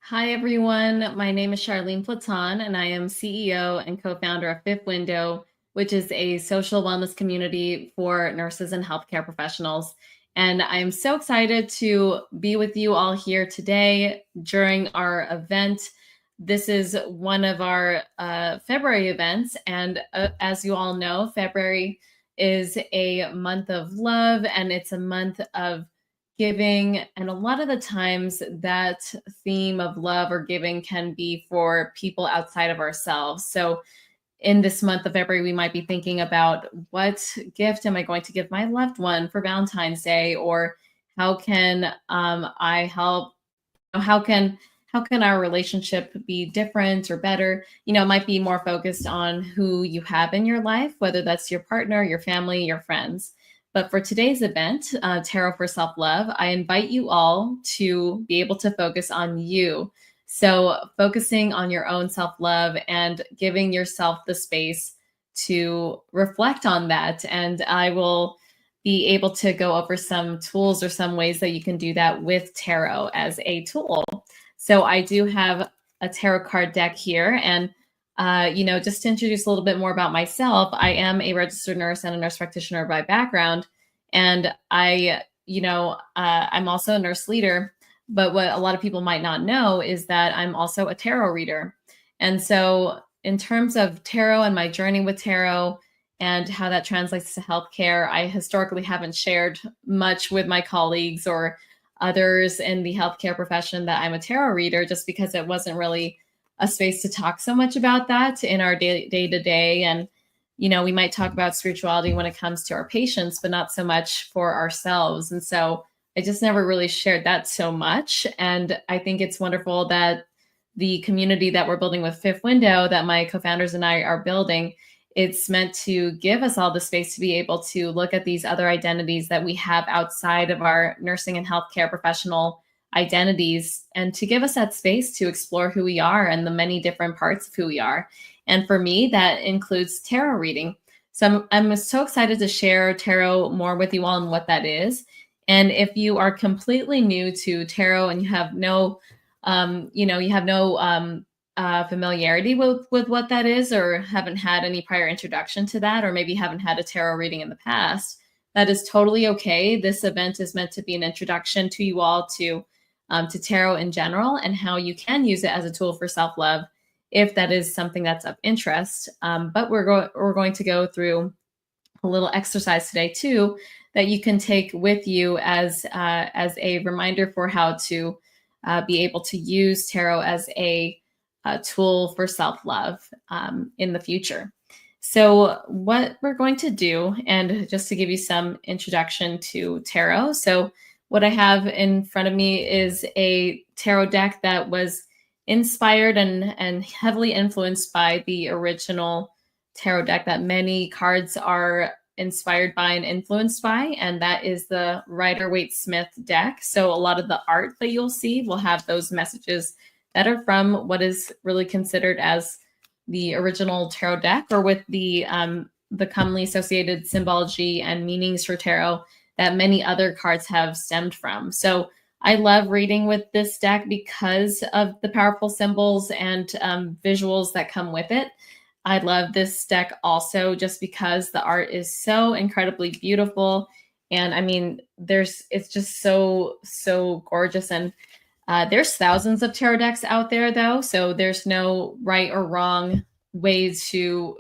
Hi, everyone. My name is Charlene Platon, and I am CEO and co-founder of Fifth Window, which is a social wellness community for nurses and healthcare professionals. And I am so excited to be with you all here today during our event. This is one of our February events. And as you all know, February is a month of love and it's a month of giving. And a lot of the times, that theme of love or giving can be for people outside of ourselves. So, in this month of February, we might be thinking about what gift am I going to give my loved one for Valentine's Day, or how can I help? How can our relationship be different or better? It might be more focused on who you have in your life, whether that's your partner, your family, your friends. But for today's event, Tarot for Self Love, I invite you all to be able to focus on you. So, focusing on your own self love and giving yourself the space to reflect on that. And I will be able to go over some tools or some ways that you can do that with tarot as a tool. So I do have a tarot card deck here. And, just to introduce a little bit more about myself, I am a registered nurse and a nurse practitioner by background. And I'm also a nurse leader. But what a lot of people might not know is that I'm also a tarot reader. And so, in terms of tarot and my journey with tarot, and how that translates to healthcare, I historically haven't shared much with my colleagues or others in the healthcare profession that I'm a tarot reader, just because it wasn't really a space to talk so much about that in our day to day. And, we might talk about spirituality when it comes to our patients, but not so much for ourselves. And so I just never really shared that so much. And I think it's wonderful that the community that we're building with Fifth Window, that my co-founders and I are building, it's meant to give us all the space to be able to look at these other identities that we have outside of our nursing and healthcare professional identities, and to give us that space to explore who we are and the many different parts of who we are. And for me, that includes tarot reading. So I'm so excited to share tarot more with you all and what that is. And if you are completely new to tarot and you have no familiarity with what that is, or haven't had any prior introduction to that, or maybe haven't had a tarot reading in the past, that is totally okay. This event is meant to be an introduction to you all to tarot in general, and how you can use it as a tool for self-love if that is something that's of interest. But we're going to go through a little exercise today too, that you can take with you as a reminder for how to be able to use tarot as a tool for self-love in the future. So what we're going to do, and just to give you some introduction to tarot. So what I have in front of me is a tarot deck that was inspired and heavily influenced by the original tarot deck that many cards are inspired by and influenced by, and that is the Rider-Waite-Smith deck. So a lot of the art that you'll see will have those messages that are from what is really considered as the original tarot deck, or with the commonly associated symbology and meanings for tarot that many other cards have stemmed from. So I love reading with this deck because of the powerful symbols and visuals that come with it. I love this deck also just because the art is so incredibly beautiful. And I mean, it's just so gorgeous. And there's thousands of tarot decks out there, though, so there's no right or wrong ways to,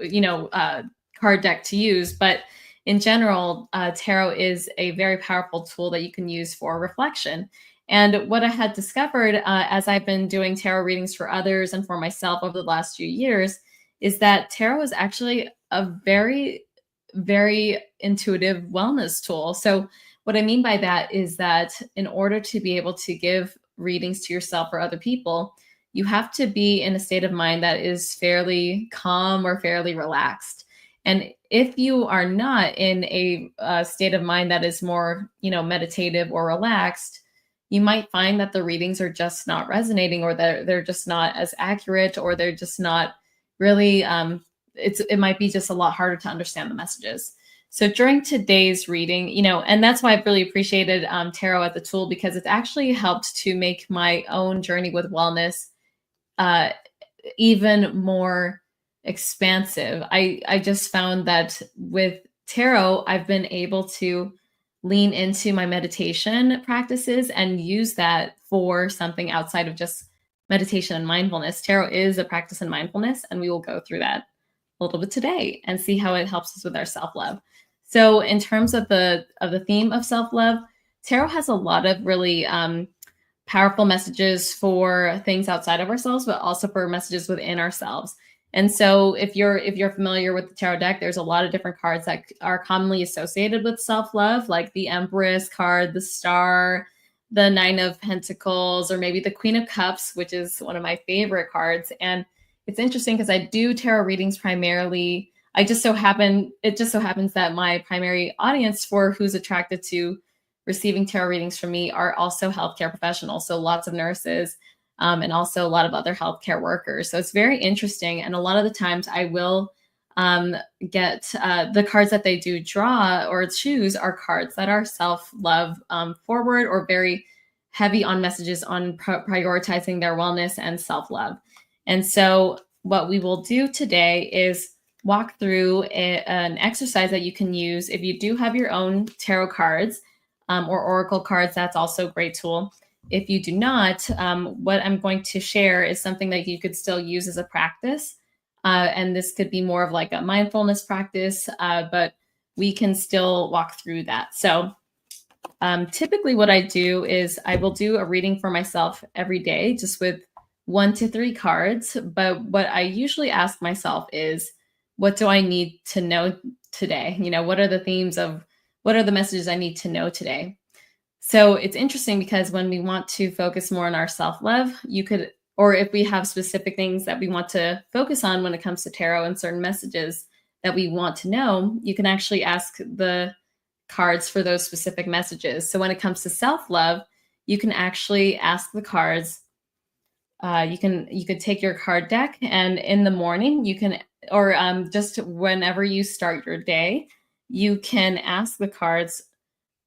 card deck to use. But in general, tarot is a very powerful tool that you can use for reflection. And what I had discovered as I've been doing tarot readings for others and for myself over the last few years is that tarot is actually a very, very intuitive wellness tool. So what I mean by that is that in order to be able to give readings to yourself or other people, you have to be in a state of mind that is fairly calm or fairly relaxed. And if you are not in a state of mind that is more, meditative or relaxed, you might find that the readings are just not resonating, or they're just not as accurate, or they're just not really, it might be just a lot harder to understand the messages. So during today's reading, and that's why I've really appreciated tarot as a tool, because it's actually helped to make my own journey with wellness uh, even more expansive. I just found that with tarot, I've been able to lean into my meditation practices and use that for something outside of just meditation and mindfulness. Tarot is a practice in mindfulness, and we will go through that a little bit today and see how it helps us with our self-love. So in terms of the theme of self-love, tarot has a lot of really powerful messages for things outside of ourselves, but also for messages within ourselves. And so if you're familiar with the tarot deck, there's a lot of different cards that are commonly associated with self-love, like the Empress card, the Star, the Nine of Pentacles, or maybe the Queen of Cups, which is one of my favorite cards. And it's interesting because I do tarot readings primarily. It just so happens that my primary audience for who's attracted to receiving tarot readings from me are also healthcare professionals. So lots of nurses, and also a lot of other healthcare workers. So it's very interesting. And a lot of the times I will get the cards that they do draw or choose are cards that are self-love forward, or very heavy on messages on prioritizing their wellness and self-love. And so what we will do today is walk through an exercise that you can use if you do have your own tarot cards, or oracle cards. That's also a great tool. If you do not, what I'm going to share is something that you could still use as a practice. And this could be more of like a mindfulness practice, but we can still walk through that. So typically what I do is I will do a reading for myself every day, just with 1 to 3 cards. But what I usually ask myself is, what do I need to know today? What are the themes of, what are the messages I need to know today? So it's interesting because when we want to focus more on our self-love, or if we have specific things that we want to focus on when it comes to tarot and certain messages that we want to know, you can actually ask the cards for those specific messages. So when it comes to self-love, you can actually ask the cards. You could take your card deck, and in the morning you can, or just whenever you start your day, you can ask the cards,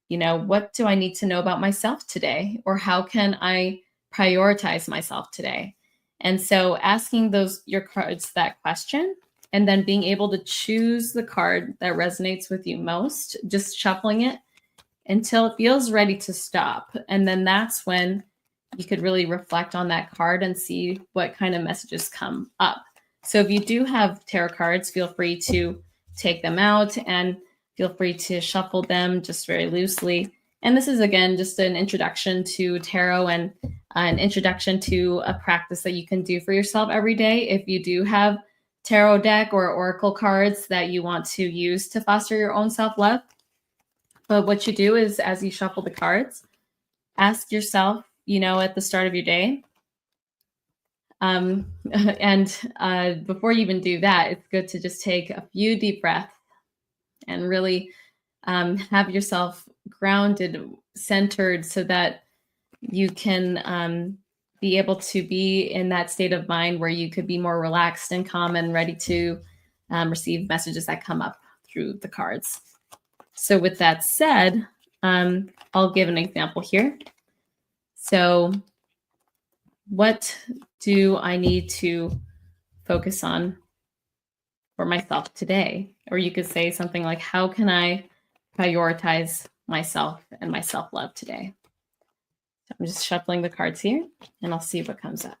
what do I need to know about myself today? Or how can I prioritize myself today? And so asking your cards that question, and then being able to choose the card that resonates with you most, just shuffling it until it feels ready to stop. And then that's when you could really reflect on that card and see what kind of messages come up. So if you do have tarot cards, feel free to take them out and feel free to shuffle them just very loosely. And this is, again, just an introduction to tarot and an introduction to a practice that you can do for yourself every day. If you do have tarot deck or oracle cards that you want to use to foster your own self-love, but what you do is, as you shuffle the cards, ask yourself, at the start of your day, and before you even do that, it's good to just take a few deep breaths and really have yourself grounded, centered, so that you can be able to be in that state of mind where you could be more relaxed and calm and ready to receive messages that come up through the cards. So with that said, I'll give an example here. So what do I need to focus on for myself today? Or you could say something like, how can I prioritize myself and my self-love today? So I'm just shuffling the cards here, and I'll see what comes up.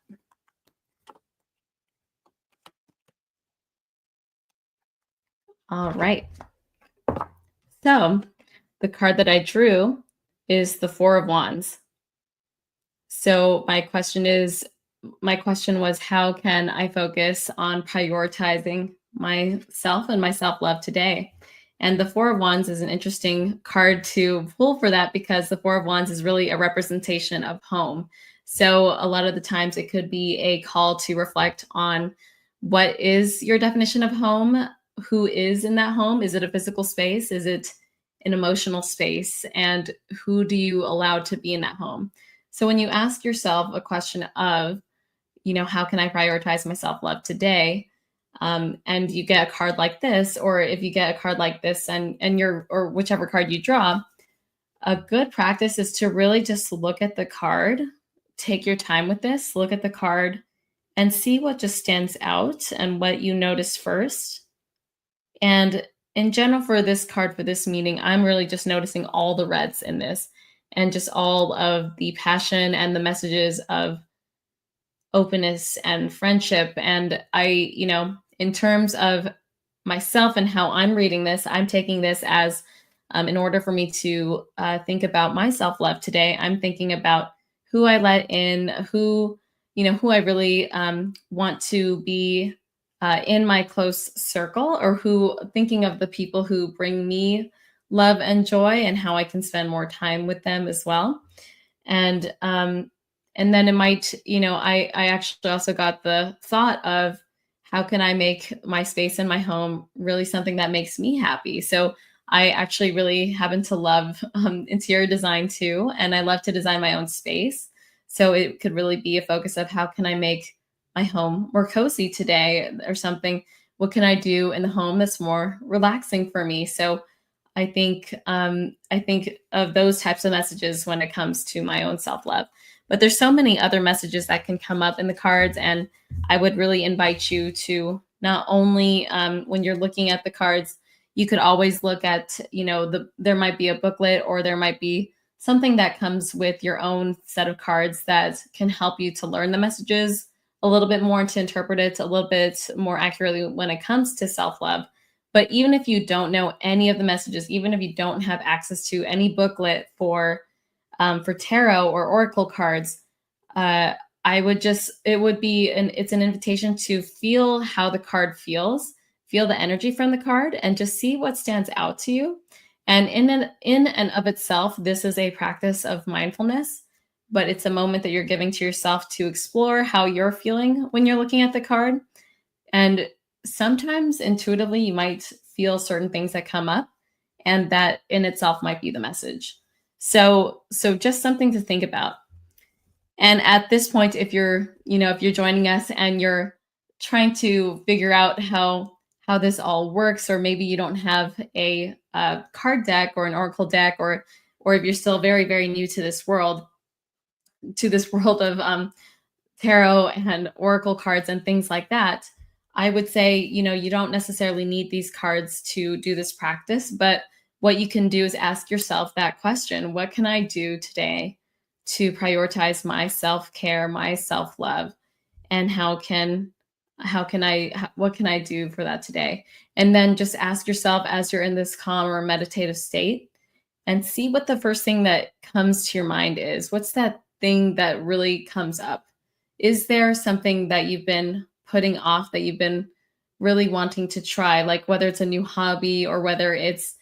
All right. So the card that I drew is the Four of Wands. So my question was, how can I focus on prioritizing myself and my self-love today? And the Four of Wands is an interesting card to pull for that, because the Four of Wands is really a representation of home. So a lot of the times it could be a call to reflect on, what is your definition of home? Who is in that home? Is it a physical space? Is it an emotional space? And who do you allow to be in that home? So when you ask yourself a question of, how can I prioritize my self-love today? and you get a card like this, or if you get a card like this and you're, or whichever card you draw, a good practice is to really just look at the card, take your time with this, look at the card and see what just stands out and what you notice first. And in general, for this card, for this meeting, I'm really just noticing all the reds in this and just all of the passion and the messages of openness and friendship. And in terms of myself and how I'm reading this, I'm taking this as in order for me to think about my self love today, I'm thinking about who I let in, who I really want to be in my close circle, or who thinking of the people who bring me love and joy and how I can spend more time with them as well. And and then it might, I actually also got the thought of how can I make my space in my home really something that makes me happy. So I actually really happen to love interior design too, and I love to design my own space. So it could really be a focus of how can I make my home more cozy today, or something. What can I do in the home that's more relaxing for me? So I think of those types of messages when it comes to my own self love. But there's so many other messages that can come up in the cards, and I would really invite you to not only when you're looking at the cards, you could always look at there might be a booklet, or there might be something that comes with your own set of cards that can help you to learn the messages a little bit more, and to interpret it a little bit more accurately when it comes to self love. But even if you don't know any of the messages, even if you don't have access to any booklet for tarot or oracle cards, uh, it's an invitation to feel how the card feels, feel the energy from the card, and just see what stands out to you. And in and of itself, this is a practice of mindfulness, but it's a moment that you're giving to yourself to explore how you're feeling when you're looking at the card. And sometimes intuitively, you might feel certain things that come up, and that in itself might be the message. So just something to think about. And at this point, if you're joining us and you're trying to figure out how this all works, or maybe you don't have a card deck or an oracle deck, or if you're still very, very new to this world, of tarot and oracle cards and things like that, I would say, you don't necessarily need these cards to do this practice, but what you can do is ask yourself that question: what can I do today to prioritize my self-care, my self-love, and what can I do for that today? And then just ask yourself, as you're in this calm or meditative state, and see what the first thing that comes to your mind is. What's that thing that really comes up? Is there something that you've been putting off, that you've been really wanting to try, like whether it's a new hobby, or whether it's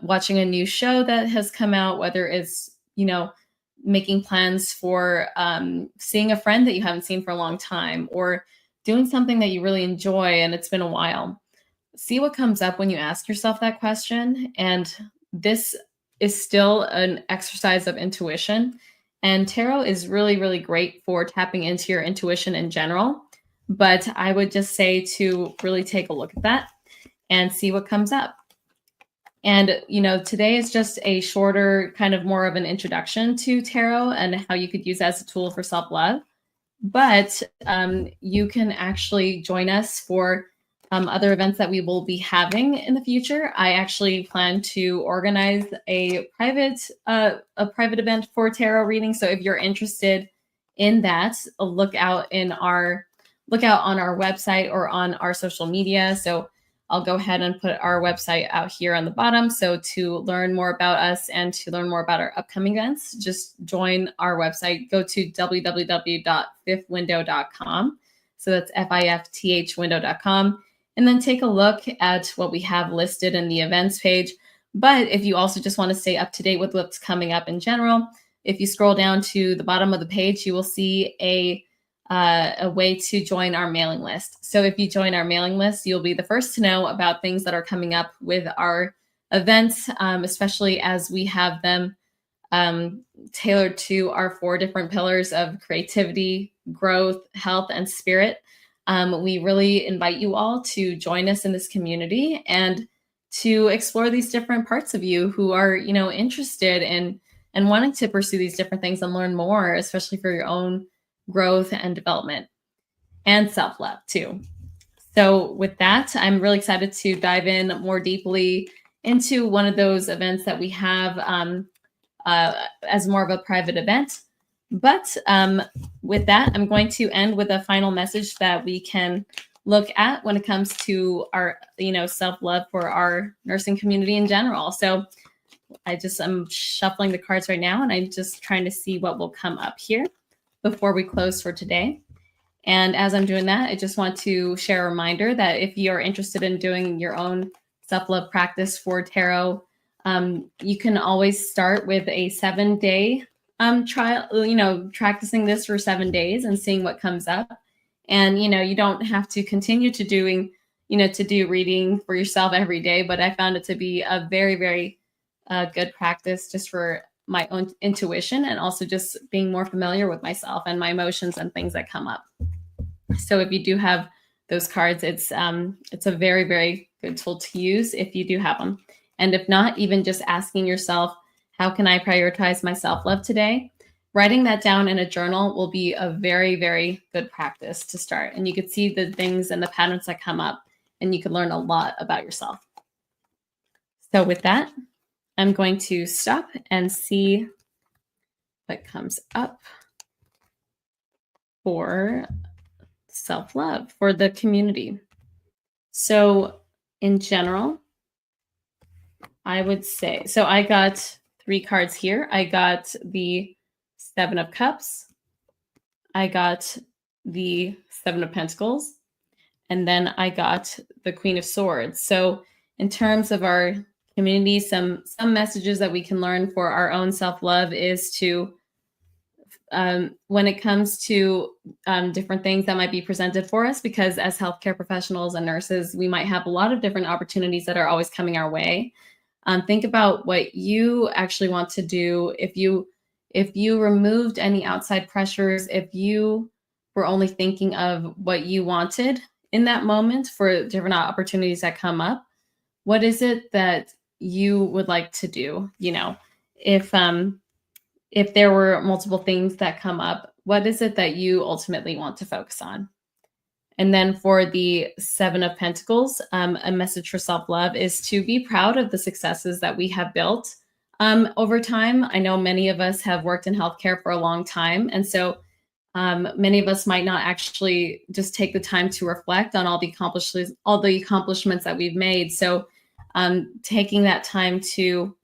watching a new show that has come out, whether it's, making plans for seeing a friend that you haven't seen for a long time, or doing something that you really enjoy and it's been a while. See what comes up when you ask yourself that question. And this is still an exercise of intuition. And tarot is really, really great for tapping into your intuition in general. But I would just say to really take a look at that and see what comes up. And, today is just a shorter, kind of more of an introduction to tarot and how you could use it as a tool for self-love. But you can actually join us for other events that we will be having in the future. I actually plan to organize a private event for tarot reading. So if you're interested in that, look out on our website or on our social media. So I'll go ahead and put our website out here on the bottom. So to learn more about us and to learn more about our upcoming events, just join our website. Go to www.fifthwindow.com. So that's FIFTH window.com. And then take a look at what we have listed in the events page. But if you also just want to stay up to date with what's coming up in general, if you scroll down to the bottom of the page, you will see a way to join our mailing list. So if you join our mailing list, you'll be the first to know about things that are coming up with our events, especially as we have them tailored to our 4 different pillars of creativity, growth, health, and spirit. We really invite you all to join us in this community and to explore these different parts of you who are, interested in and wanting to pursue these different things and learn more, especially for your own growth and development and self-love too. So with that, I'm really excited to dive in more deeply into one of those events that we have as more of a private event. But with that, I'm going to end with a final message that we can look at when it comes to our, self-love for our nursing community in general. So I'm shuffling the cards right now, and I'm just trying to see what will come up here before we close for today. And as I'm doing that, I just want to share a reminder that if you're interested in doing your own self-love practice for tarot, you can always start with a 7-day trial, practicing this for 7 days and seeing what comes up. And, you don't have to continue to do reading for yourself every day, but I found it to be a very, very good practice just for my own intuition and also just being more familiar with myself and my emotions and things that come up. So if you do have those cards, it's a very, very good tool to use if you do have them. And if not, even just asking yourself, how can I prioritize my self-love today? Writing that down in a journal will be a very, very good practice to start. And you could see the things and the patterns that come up, and you can learn a lot about yourself. So with that, I'm going to stop and see what comes up for self-love for the community. So in general, I would say, so I got 3 cards here. I got the 7 of Cups. I got the 7 of Pentacles. And then I got the Queen of Swords. So in terms of our community, some messages that we can learn for our own self-love is to, when it comes to different things that might be presented for us, because as healthcare professionals and nurses, we might have a lot of different opportunities that are always coming our way. Think about what you actually want to do. If you removed any outside pressures, if you were only thinking of what you wanted in that moment for different opportunities that come up, what is it that you would like to do? If there were multiple things that come up, what is it that you ultimately want to focus on? And then for the 7 of Pentacles, a message for self-love is to be proud of the successes that we have built over time. I know many of us have worked in healthcare for a long time. And so many of us might not actually just take the time to reflect on all the accomplishments that we've made. So taking that time to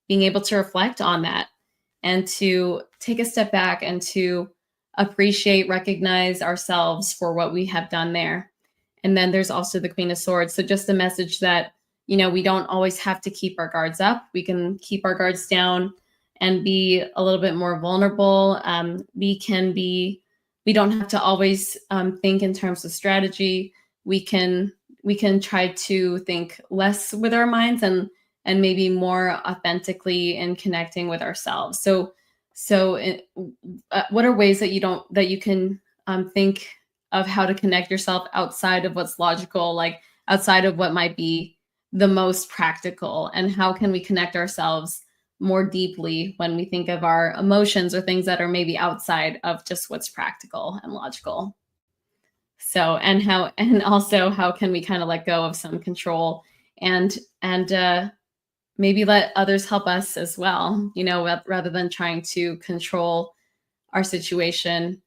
being able to reflect on that and to take a step back and to appreciate, recognize ourselves for what we have done there. And then there's also the Queen of Swords. So just a message that, we don't always have to keep our guards up. We can keep our guards down and be a little bit more vulnerable. We don't have to always think in terms of strategy. We can try to think less with our minds and maybe more authentically in connecting with ourselves. So what are ways that you can think of how to connect yourself outside of what's logical, like outside of what might be the most practical, and how can we connect ourselves more deeply when we think of our emotions or things that are maybe outside of just what's practical and logical? So, and also how can we kind of let go of some control and maybe let others help us as well, rather than trying to control our situation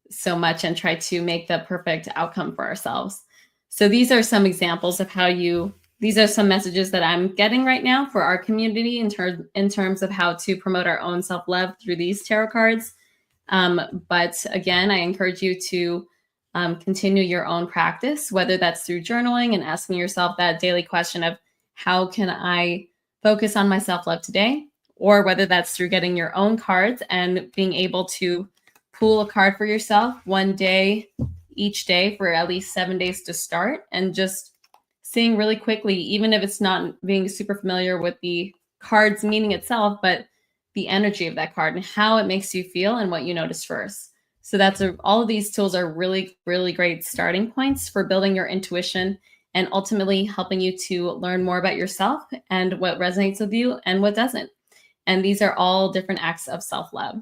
so much and try to make the perfect outcome for ourselves. So these are some examples of these are some messages that I'm getting right now for our community in terms of how to promote our own self-love through these tarot cards. But again, I encourage you to continue your own practice, whether that's through journaling and asking yourself that daily question of how can I focus on my self-love today, or whether that's through getting your own cards and being able to pull a card for yourself one day each day for at least 7 days to start, and just seeing really quickly, even if it's not being super familiar with the card's meaning itself, but the energy of that card and how it makes you feel and what you notice first. So all of these tools are really, really great starting points for building your intuition and ultimately helping you to learn more about yourself and what resonates with you and what doesn't. And these are all different acts of self love.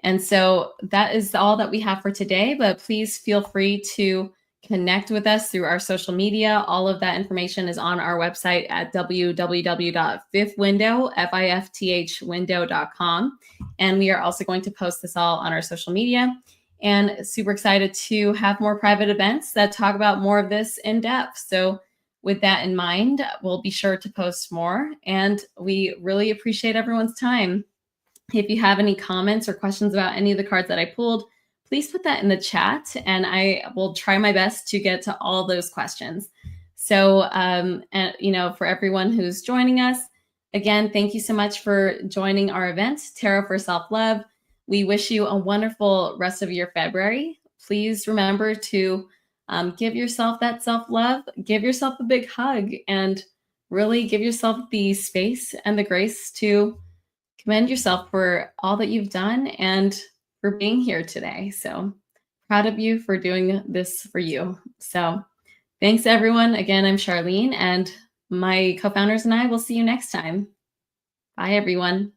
And so that is all that we have for today, but please feel free to connect with us through our social media. All of that information is on our website at www.fiftwindow.com. And we are also going to post this all on our social media. And super excited to have more private events that talk about more of this in depth. So with that in mind, we'll be sure to post more. And we really appreciate everyone's time. If you have any comments or questions about any of the cards that I pulled, please put that in the chat and I will try my best to get to all those questions. So, and, for everyone who's joining us, again, thank you so much for joining our event, Tarot for Self-Love. We wish you a wonderful rest of your February. Please remember to give yourself that self-love, give yourself a big hug, and really give yourself the space and the grace to commend yourself for all that you've done and for being here today. So proud of you for doing this for you. So thanks, everyone. Again, I'm Charlene, and my co-founders and I will see you next time. Bye, everyone.